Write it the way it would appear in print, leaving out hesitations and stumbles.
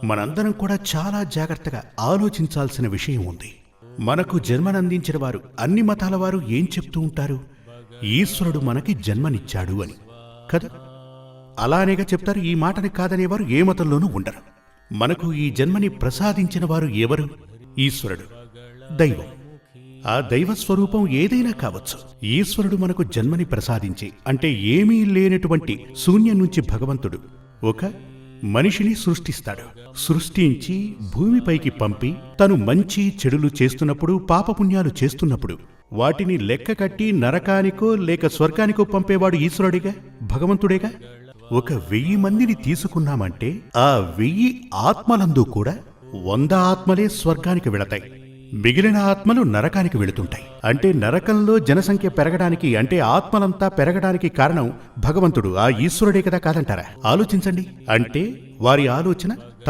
మనందరం కూడా చాలా జాగ్రత్తగా ఆలోచించాల్సిన విషయం ఉంది. మనకు జన్మనందించిన వారు, అన్ని మతాల వారు ఏం చెప్తూ ఉంటారు? ఈశ్వరుడు మనకి జన్మనిచ్చాడు అని కదా. అలానేగా చెప్తారు. ఈ మాటని కాదనేవారు ఏ మతంలోనూ ఉండరు. మనకు ఈ జన్మని ప్రసాదించిన వారు ఎవరు? ఈశ్వరుడు, దైవం. ఆ దైవ స్వరూపం ఏదైనా కావచ్చు. ఈశ్వరుడు మనకు జన్మని ప్రసాదించి, అంటే ఏమీ లేనటువంటి శూన్యం నుంచి భగవంతుడు ఒక మనిషిని సృష్టిస్తాడు. సృష్టించి భూమిపైకి పంపి తను మంచి చెడులు చేస్తున్నప్పుడు, పాపపుణ్యాలు చేస్తున్నప్పుడు వాటిని లెక్క కట్టి నరకానికో లేక స్వర్గానికో పంపేవాడు ఈశ్వరుడిగా, భగవంతుడేగా. 1000 మందిని తీసుకున్నామంటే ఆ 1000 ఆత్మలందు కూడా 100 ఆత్మలే స్వర్గానికి వెళతాయి, మిగిలిన ఆత్మలు నరకానికి వెళుతుంటాయి. అంటే నరకంలో జనసంఖ్య పెరగడానికి, అంటే ఆత్మలంతా పెరగడానికి కారణం భగవంతుడు, ఆ ఈశ్వరుడే కదా కాదంటారా? ఆలోచించండి. అంటే వారి ఆలోచన